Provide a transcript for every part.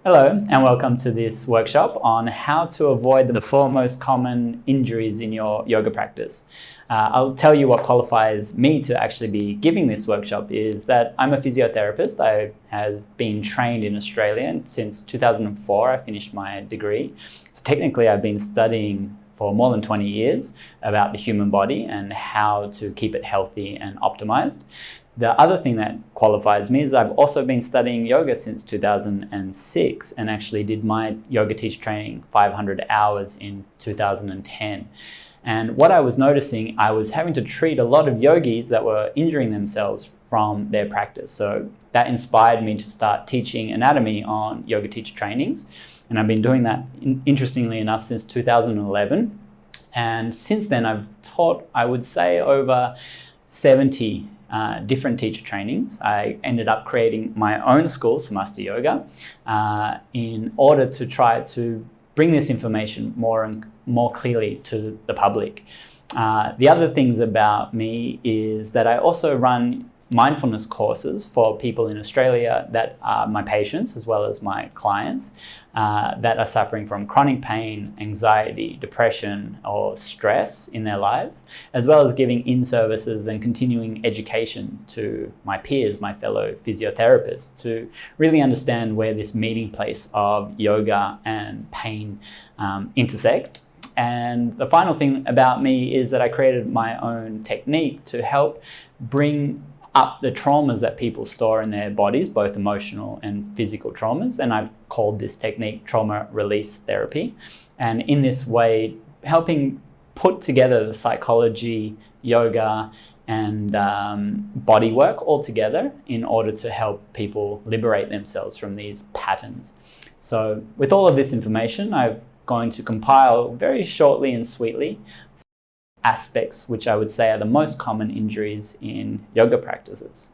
Hello and welcome to this workshop on how to avoid the four most common injuries in your yoga practice. I'll tell you what qualifies me to actually be giving this workshop is that I'm a physiotherapist. I have been trained in Australia since 2004. I finished my degree. So technically I've been studying for more than 20 years about the human body and how to keep it healthy and optimized. The other thing that qualifies me is I've also been studying yoga since 2006 and actually did my yoga teacher training 500 hours in 2010. And what I was noticing, I was having to treat a lot of yogis that were injuring themselves from their practice. So that inspired me to start teaching anatomy on yoga teacher trainings. And I've been doing that, interestingly enough, since 2011. And since then, I've taught, I would say, over 70 different teacher trainings. I ended up creating my own school, Samasta Yoga, in order to try to bring this information more clearly to the public. The other things about me is that I also run mindfulness courses for people in Australia that are my patients as well as my clients that are suffering from chronic pain, anxiety, depression or stress in their lives, as well as giving in-services and continuing education to my peers, my fellow physiotherapists, to really understand where this meeting place of yoga and pain intersect. And the final thing about me is that I created my own technique to help bring up the traumas that people store in their bodies, both emotional and physical traumas. And I've called this technique trauma release therapy. And in this way, helping put together the psychology, yoga, and body work all together in order to help people liberate themselves from these patterns. So with all of this information, I'm going to compile very shortly and sweetly aspects which I would say are the most common injuries in yoga practices.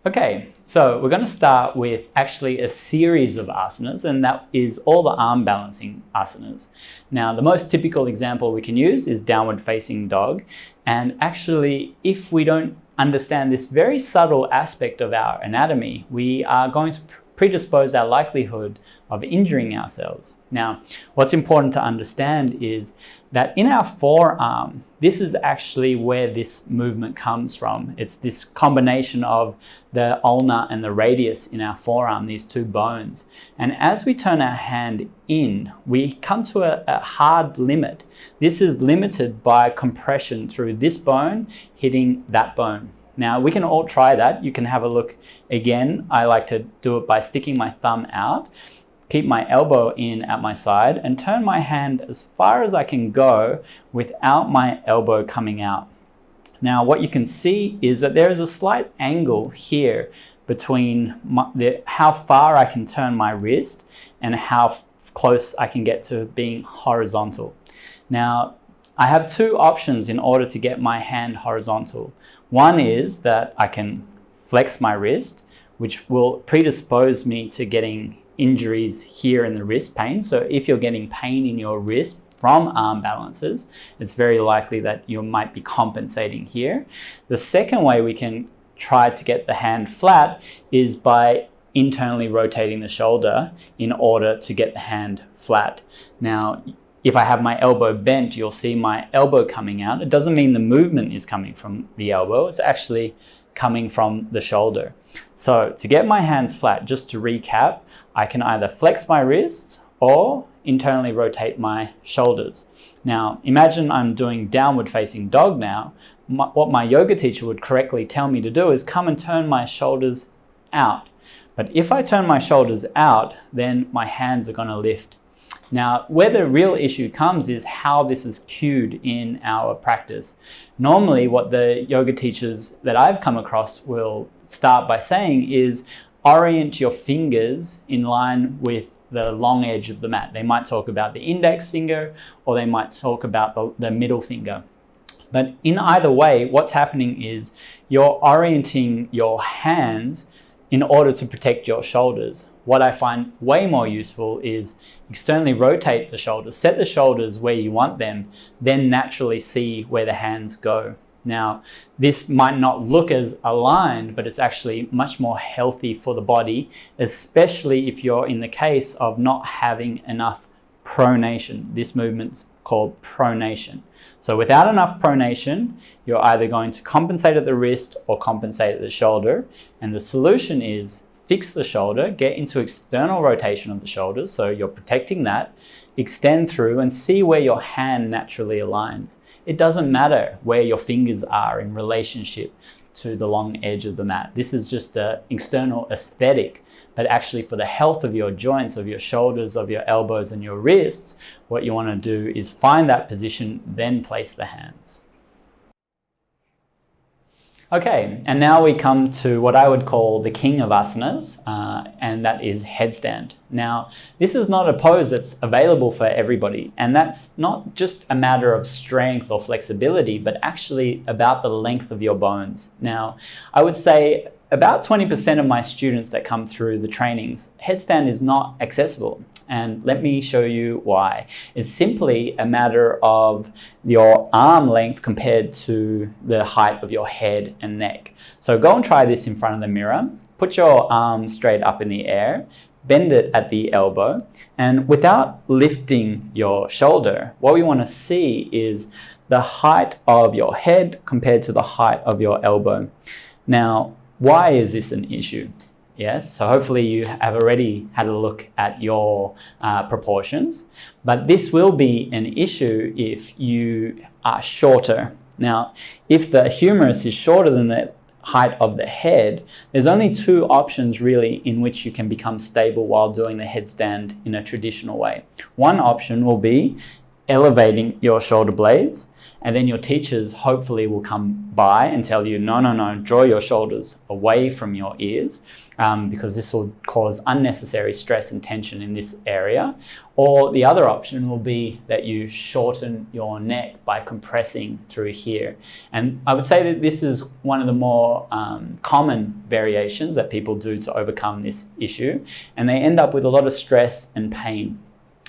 Okay, so we're going to start with actually a series of asanas, and that is all the arm balancing asanas. Now, the most typical example we can use is downward facing dog. And actually, if we don't understand this very subtle aspect of our anatomy, we are going to predispose our likelihood of injuring ourselves. Now, what's important to understand is that in our forearm, this is actually where this movement comes from. It's this combination of the ulna and the radius in our forearm, these two bones. And as we turn our hand in, we come to a hard limit. This is limited by compression through this bone hitting that bone. Now, we can all try that. You can have a look again. I like to do it by sticking my thumb out, keep my elbow in at my side, and turn my hand as far as I can go without my elbow coming out. Now, what you can see is that there is a slight angle here between how far I can turn my wrist and how close I can get to being horizontal. Now, I have two options in order to get my hand horizontal. One is that I can flex my wrist, which will predispose me to getting injuries here in the wrist pain. So if you're getting pain in your wrist from arm balances, it's very likely that you might be compensating here. The second way we can try to get the hand flat is by internally rotating the shoulder in order to get the hand flat. Now, if I have my elbow bent, you'll see my elbow coming out. It doesn't mean the movement is coming from the elbow. It's actually coming from the shoulder. So to get my hands flat, just to recap, I can either flex my wrists or internally rotate my shoulders. Now, imagine I'm doing downward facing dog now. What my yoga teacher would correctly tell me to do is come and turn my shoulders out. But if I turn my shoulders out, then my hands are going to lift. Now, where the real issue comes is how this is cued in our practice. Normally, what the yoga teachers that I've come across will start by saying is orient your fingers in line with the long edge of the mat. They might talk about the index finger or they might talk about the middle finger. But in either way, what's happening is you're orienting your hands in order to protect your shoulders. What I find way more useful is externally rotate the shoulders, set the shoulders where you want them, then naturally see where the hands go. Now, this might not look as aligned, but it's actually much more healthy for the body, especially if you're in the case of not having enough pronation. This movement's called pronation. So without enough pronation, you're either going to compensate at the wrist or compensate at the shoulder. And the solution is fix the shoulder, get into external rotation of the shoulders, so you're protecting that, extend through and see where your hand naturally aligns. It doesn't matter where your fingers are in relationship to the long edge of the mat. This is just an external aesthetic, but actually for the health of your joints, of your shoulders, of your elbows and your wrists, what you want to do is find that position, then place the hands. Okay, and now we come to what I would call the king of asanas, and that is headstand. Now, this is not a pose that's available for everybody, and that's not just a matter of strength or flexibility, but actually about the length of your bones. Now, I would say about 20% of my students that come through the trainings, headstand is not accessible. And let me show you why. It's simply a matter of your arm length compared to the height of your head and neck. So go and try this in front of the mirror. Put your arm straight up in the air, bend it at the elbow, and without lifting your shoulder, what we want to see is the height of your head compared to the height of your elbow. Now, why is this an issue? Yes, so hopefully you have already had a look at your proportions, but this will be an issue if you are shorter. Now, if the humerus is shorter than the height of the head, there's only two options really in which you can become stable while doing the headstand in a traditional way. One option will be elevating your shoulder blades, and then your teachers hopefully will come by and tell you, no, draw your shoulders away from your ears, because this will cause unnecessary stress and tension in this area. Or the other option will be that you shorten your neck by compressing through here. And I would say that this is one of the more common variations that people do to overcome this issue, and they end up with a lot of stress and pain.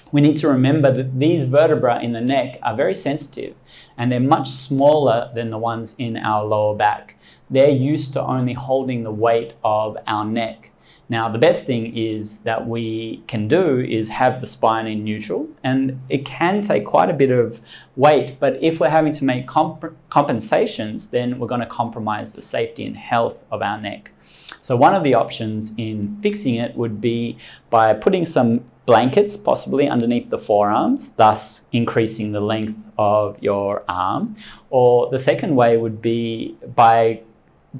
We need to remember that these vertebrae in the neck are very sensitive, and they're much smaller than the ones in our lower back. They're used to only holding the weight of our neck. Now, the best thing is that we can do is have the spine in neutral, and it can take quite a bit of weight, but if we're having to make compensations, then we're going to compromise the safety and health of our neck. So one of the options in fixing it would be by putting some blankets possibly underneath the forearms, thus increasing the length of your arm. Or the second way would be by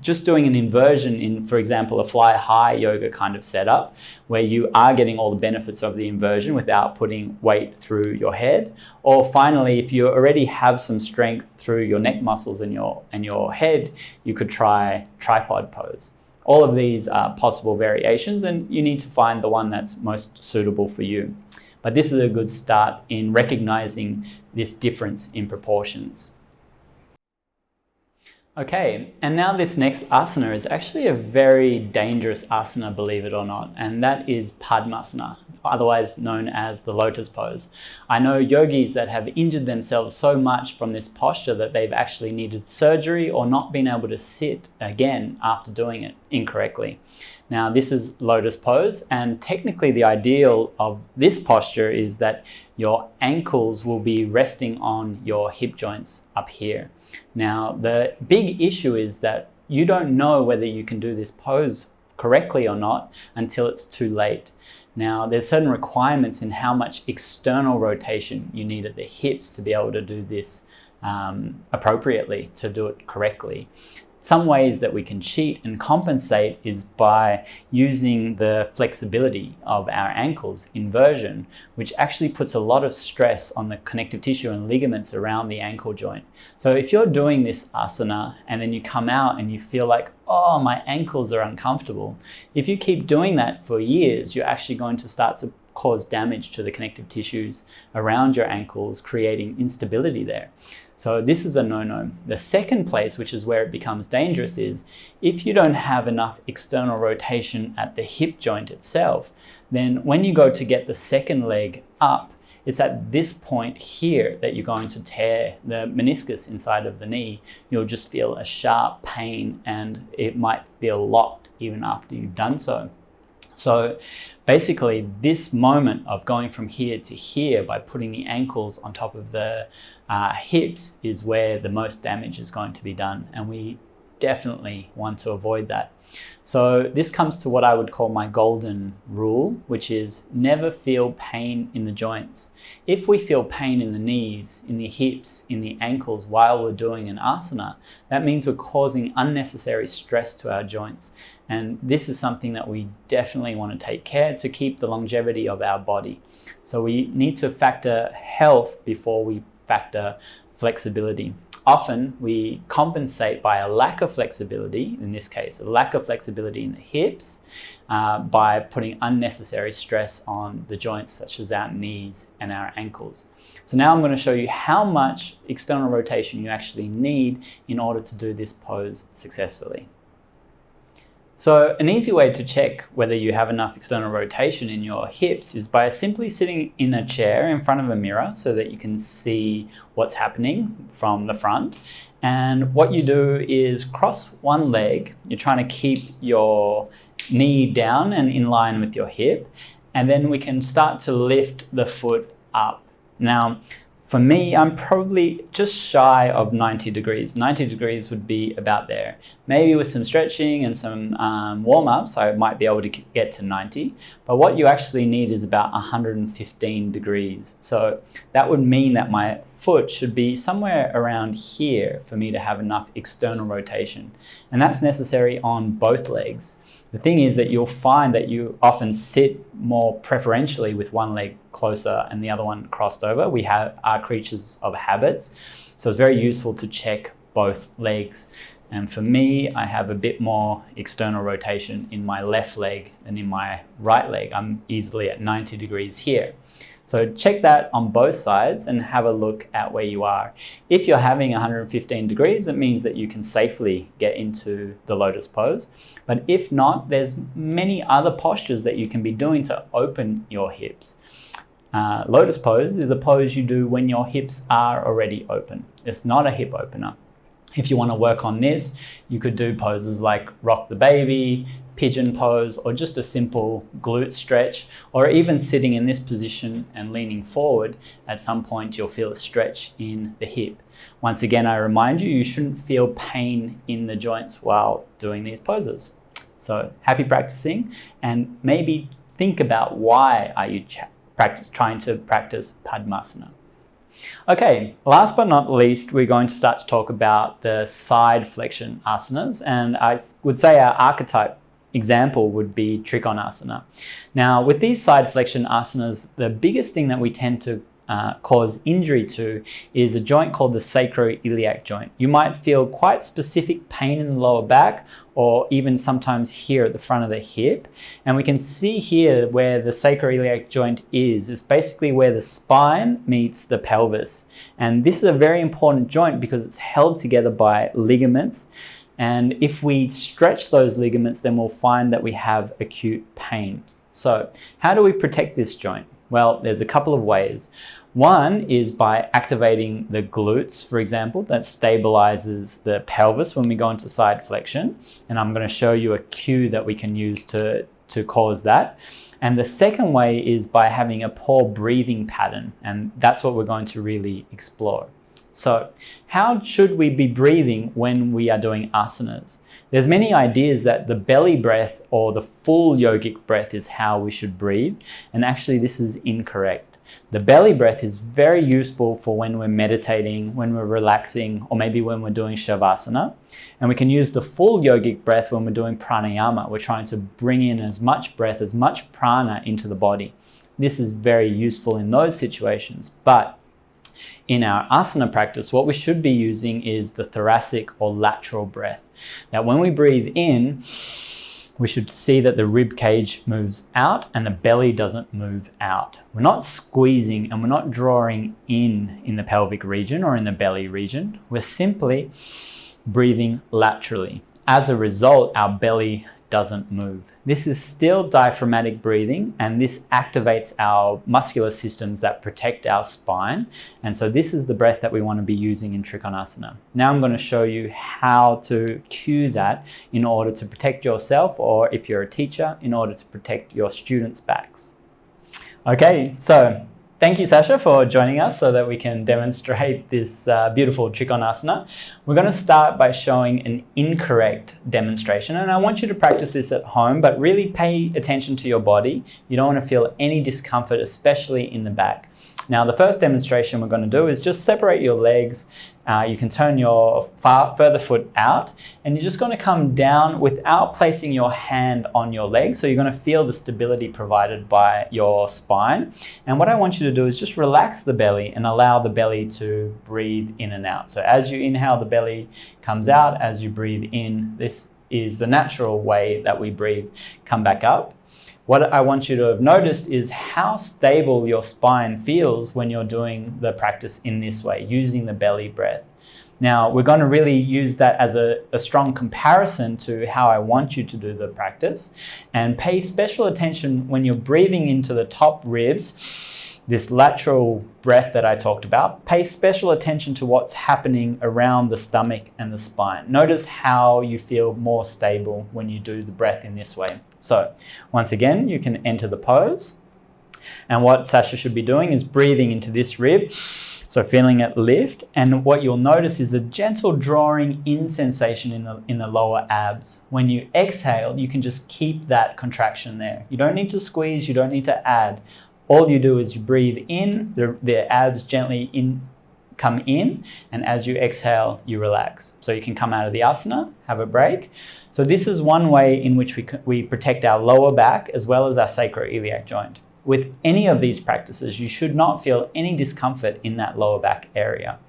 just doing an inversion in, for example, a fly high yoga kind of setup, where you are getting all the benefits of the inversion without putting weight through your head. Or finally, if you already have some strength through your neck muscles and your head, you could try tripod pose. All of these are possible variations, and you need to find the one that's most suitable for you. But this is a good start in recognizing this difference in proportions. Okay, and now this next asana is actually a very dangerous asana, believe it or not, and that is Padmasana, otherwise known as the Lotus Pose. I know yogis that have injured themselves so much from this posture that they've actually needed surgery or not been able to sit again after doing it incorrectly. Now, this is Lotus Pose, and technically the ideal of this posture is that your ankles will be resting on your hip joints up here. Now, the big issue is that you don't know whether you can do this pose correctly or not until it's too late. Now, there's certain requirements in how much external rotation you need at the hips to be able to do this appropriately, to do it correctly. Some ways that we can cheat and compensate is by using the flexibility of our ankles, inversion, which actually puts a lot of stress on the connective tissue and ligaments around the ankle joint. So if you're doing this asana and then you come out and you feel like, oh, my ankles are uncomfortable, if you keep doing that for years, you're actually going to start to cause damage to the connective tissues around your ankles, creating instability there. So this is a no-no. The second place, which is where it becomes dangerous, is if you don't have enough external rotation at the hip joint itself, then when you go to get the second leg up, it's at this point here that you're going to tear the meniscus inside of the knee. You'll just feel a sharp pain and it might feel locked even after you've done so. So basically this moment of going from here to here by putting the ankles on top of the hips is where the most damage is going to be done, and we definitely want to avoid that. So this comes to what I would call my golden rule, which is never feel pain in the joints. If we feel pain in the knees, in the hips, in the ankles while we're doing an asana, that means we're causing unnecessary stress to our joints. And this is something that we definitely want to take care to keep the longevity of our body. So we need to factor health before we factor flexibility. Often we compensate by a lack of flexibility, in this case, a lack of flexibility in the hips, by putting unnecessary stress on the joints such as our knees and our ankles. So now I'm going to show you how much external rotation you actually need in order to do this pose successfully. So an easy way to check whether you have enough external rotation in your hips is by simply sitting in a chair in front of a mirror so that you can see what's happening from the front. And what you do is cross one leg. You're trying to keep your knee down and in line with your hip. And then we can start to lift the foot up. Now, for me, I'm probably just shy of 90 degrees. 90 degrees would be about there. Maybe with some stretching and some warm-ups, I might be able to get to 90. But what you actually need is about 115 degrees. So that would mean that my foot should be somewhere around here for me to have enough external rotation. And that's necessary on both legs. The thing is that you'll find that you often sit more preferentially with one leg closer and the other one crossed over. We are creatures of habits, so it's very useful to check both legs. And for me, I have a bit more external rotation in my left leg than in my right leg. I'm easily at 90 degrees here. So check that on both sides and have a look at where you are. If you're having 115 degrees, it means that you can safely get into the lotus pose. But if not, there's many other postures that you can be doing to open your hips. Lotus pose is a pose you do when your hips are already open. It's not a hip opener. If you want to work on this, you could do poses like rock the baby, pigeon pose, or just a simple glute stretch, or even sitting in this position and leaning forward. At some point you'll feel a stretch in the hip. Once again, I remind you, you shouldn't feel pain in the joints while doing these poses. So happy practicing, and maybe think about why are you trying to practice Padmasana. Okay, last but not least, we're going to start to talk about the side flexion asanas, and I would say our archetype example would be Trikonasana. Now, with these side flexion asanas, the biggest thing that we tend to cause injury to is a joint called the sacroiliac joint. You might feel quite specific pain in the lower back, or even sometimes here at the front of the hip. And we can see here where the sacroiliac joint is. It's basically where the spine meets the pelvis. And this is a very important joint because it's held together by ligaments. And if we stretch those ligaments, then we'll find that we have acute pain. So how do we protect this joint? Well, there's a couple of ways. One is by activating the glutes, for example, that stabilizes the pelvis when we go into side flexion. And I'm going to show you a cue that we can use to cause that. And the second way is by having a poor breathing pattern. And that's what we're going to really explore. So how should we be breathing when we are doing asanas? There's many ideas that the belly breath or the full yogic breath is how we should breathe. And actually this is incorrect. The belly breath is very useful for when we're meditating, when we're relaxing, or maybe when we're doing shavasana. And we can use the full yogic breath when we're doing pranayama. We're trying to bring in as much breath, as much prana into the body. This is very useful in those situations. But in our asana practice, what we should be using is the thoracic or lateral breath. Now, when we breathe in, we should see that the rib cage moves out and the belly doesn't move out. We're not squeezing and we're not drawing in the pelvic region or in the belly region. We're simply breathing laterally. As a result, our belly doesn't move. This is still diaphragmatic breathing, and this activates our muscular systems that protect our spine. And so this is the breath that we want to be using in Trikonasana. Now I'm going to show you how to cue that in order to protect yourself, or if you're a teacher, in order to protect your students' backs. Okay, so thank you, Sasha, for joining us so that we can demonstrate this beautiful Trikonasana. We're going to start by showing an incorrect demonstration, and I want you to practice this at home, but really pay attention to your body. You don't want to feel any discomfort, especially in the back. Now, the first demonstration we're going to do is just separate your legs. You can turn your further foot out, and you're just going to come down without placing your hand on your leg. So you're going to feel the stability provided by your spine. And what I want you to do is just relax the belly and allow the belly to breathe in and out. So as you inhale, the belly comes out. As you breathe in, this is the natural way that we breathe. Come back up. What I want you to have noticed is how stable your spine feels when you're doing the practice in this way, using the belly breath. Now, we're going to really use that as a strong comparison to how I want you to do the practice, and pay special attention when you're breathing into the top ribs, this lateral breath that I talked about. Pay special attention to what's happening around the stomach and the spine. Notice how you feel more stable when you do the breath in this way. So once again, you can enter the pose. And what Sasha should be doing is breathing into this rib. So feeling it lift. And what you'll notice is a gentle drawing in sensation in the lower abs. When you exhale, you can just keep that contraction there. You don't need to squeeze, you don't need to add. All you do is you breathe in, the abs gently come in, and as you exhale, you relax. So you can come out of the asana, have a break. So this is one way in which we protect our lower back as well as our sacroiliac joint. With any of these practices, you should not feel any discomfort in that lower back area.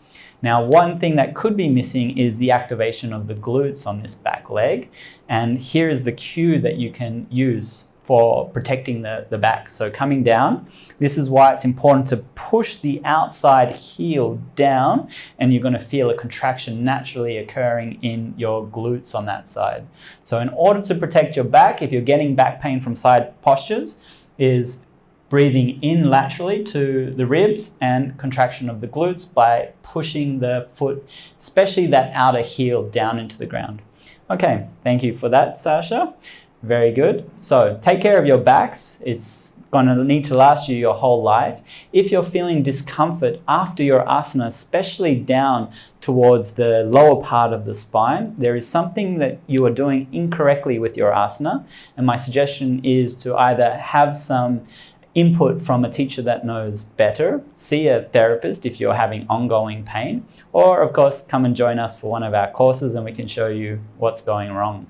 Now, one thing that could be missing is the activation of the glutes on this back leg. And here is the cue that you can use for protecting the back. So coming down, this is why it's important to push the outside heel down, and you're going to feel a contraction naturally occurring in your glutes on that side. So in order to protect your back, if you're getting back pain from side postures, is breathing in laterally to the ribs and contraction of the glutes by pushing the foot, especially that outer heel, down into the ground. Okay, thank you for that, Sasha. Very good. So take care of your backs. It's going to need to last you your whole life. If you're feeling discomfort after your asana, especially down towards the lower part of the spine, there is something that you are doing incorrectly with your asana. And my suggestion is to either have some input from a teacher that knows better, see a therapist if you're having ongoing pain, or of course come and join us for one of our courses and we can show you what's going wrong.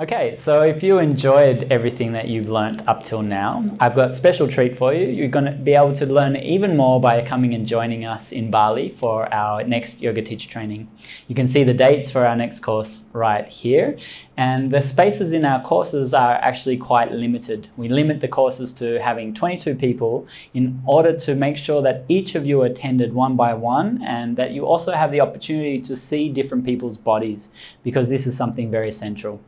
Okay, so if you enjoyed everything that you've learnt up till now, I've got a special treat for you. You're going to be able to learn even more by coming and joining us in Bali for our next yoga teacher training. You can see the dates for our next course right here. And the spaces in our courses are actually quite limited. We limit the courses to having 22 people in order to make sure that each of you attended one by one, and that you also have the opportunity to see different people's bodies, because this is something very central.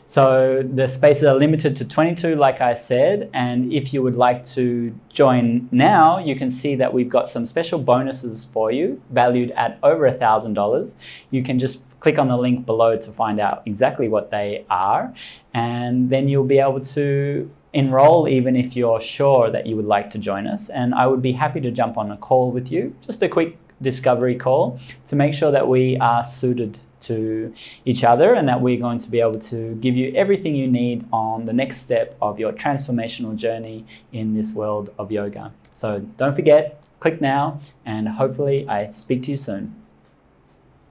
So the spaces are limited to 22, like I said, and if you would like to join now, you can see that we've got some special bonuses for you, valued at over $1,000. You can just click on the link below to find out exactly what they are, and then you'll be able to enroll even if you're sure that you would like to join us. And I would be happy to jump on a call with you, just a quick discovery call, to make sure that we are suited to each other and that we're going to be able to give you everything you need on the next step of your transformational journey in this world of yoga. So don't forget, click now, and hopefully I speak to you soon.